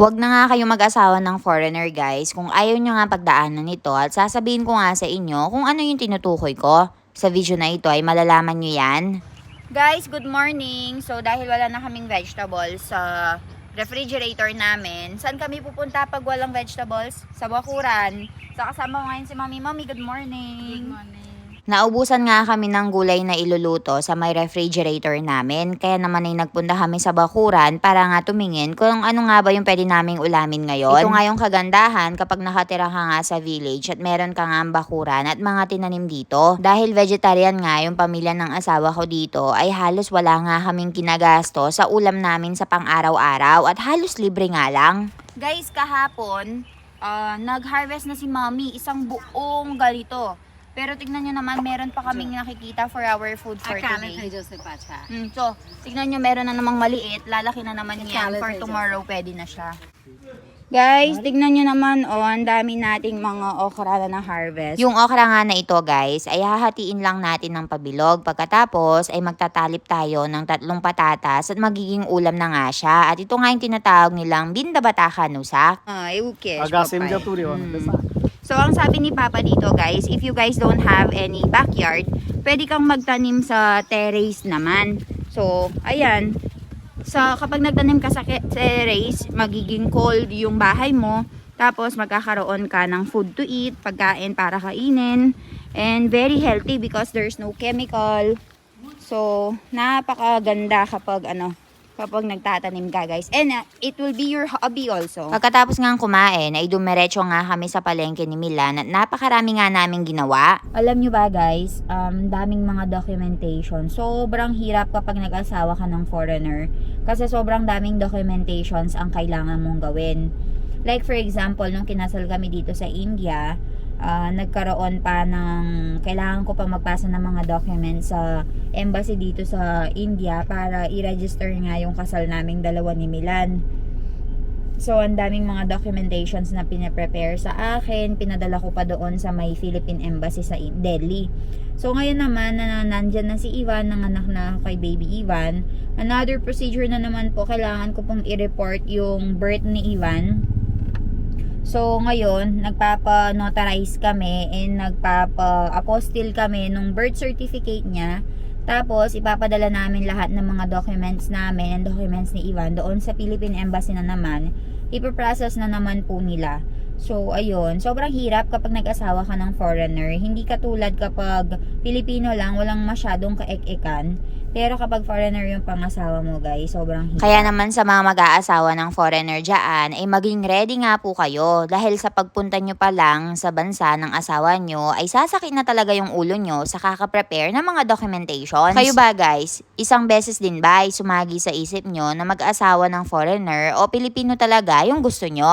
Huwag na nga kayo mag-asawa ng foreigner guys kung ayaw nyo nga pagdaanan nito at sasabihin ko nga sa inyo kung ano yung tinutukoy ko. Sa video na ito ay malalaman nyo yan. Guys, good morning! So dahil wala na kaming vegetables sa refrigerator namin, saan kami pupunta pag walang vegetables? Sa bakuran. So kasama ko ngayon si Mami. Mami, good morning! Good morning. Naubusan nga kami ng gulay na iluluto sa may refrigerator namin. Kaya naman ay nagpunta kami sa bakuran para nga tumingin kung ano nga ba yung pwede naming ulamin ngayon. Ito nga yung kagandahan kapag nakatira ka nga sa village at meron ka nga ang bakuran at mga tinanim dito. Dahil vegetarian nga yung pamilya ng asawa ko dito ay halos wala nga kaming kinagasto sa ulam namin sa pang-araw-araw at halos libre nga lang. Guys, kahapon, nag-harvest na si Mami isang buong galito. Pero tignan nyo naman, meron pa kaming nakikita for our food for Akala today. tayo sa pacha. So, tignan nyo, meron na namang maliit. Lalaki na naman yan. Akala For tayo tomorrow, pwede na siya. Guys, tignan nyo naman, ang dami nating mga okra na harvest. Yung okra nga na ito, guys, ay hahatiin lang natin ng pabilog. Pagkatapos, ay magtatalip tayo ng 3 patatas at magiging ulam na nga siya. At ito nga yung tinatawag nilang bindabataka nusak. Ukes, Agasim dyan turi. So, ang sabi ni Papa dito, guys, if you guys don't have any backyard, pwede kang magtanim sa terrace naman. So, ayan. Kapag nagtanim ka sa terrace, magiging cold yung bahay mo. Tapos, magkakaroon ka ng food to eat, pagkain para kainin. And very healthy because there's no chemical. So, napakaganda kapag nagtatanim ka, guys. And it will be your hobby also. Pagkatapos nga kumain, ay dumiretso nga kami sa palengke ni Milan at napakarami nga namin ginawa. Alam nyo ba, guys, daming mga documentation. Sobrang hirap kapag nag-asawa ka ng foreigner. Kasi sobrang daming documentations ang kailangan mong gawin. Like for example, nung kinasal kami dito sa India, nagkaroon pa ng kailangan ko pa magpasa ng mga documents sa embassy dito sa India para i-register nga yung kasal naming dalawa ni Milan. So, ang daming mga documentations na pinaprepare sa akin. Pinadala ko pa doon sa may Philippine Embassy sa Delhi. So, ngayon naman na nandyan na si Ivan, nanganak na kay baby Ivan. Another procedure na naman po, kailangan ko pong i-report yung birth ni Ivan. So, ngayon, nagpapa-notarize kami and nagpapa-apostille kami nung birth certificate niya. Tapos, ipapadala namin lahat ng mga documents namin and documents ni Ivan doon sa Philippine Embassy na naman. Ipaprocess na naman po nila. So, ayun. Sobrang hirap kapag nag-asawa ka ng foreigner. Hindi katulad kapag Pilipino lang, walang masyadong kaek-ekan. Pero kapag foreigner yung pangasawa mo, guys, sobrang hirap. Kaya naman sa mga mag-aasawa ng foreigner dyan, ay maging ready nga po kayo. Dahil sa pagpunta nyo pa lang sa bansa ng asawa nyo, ay sasakit na talaga yung ulo nyo sa kaka-prepare ng mga documentations. Kayo ba, guys? Isang beses din ba ay sumagi sa isip nyo na mag-asawa ng foreigner o Pilipino talaga yung gusto nyo?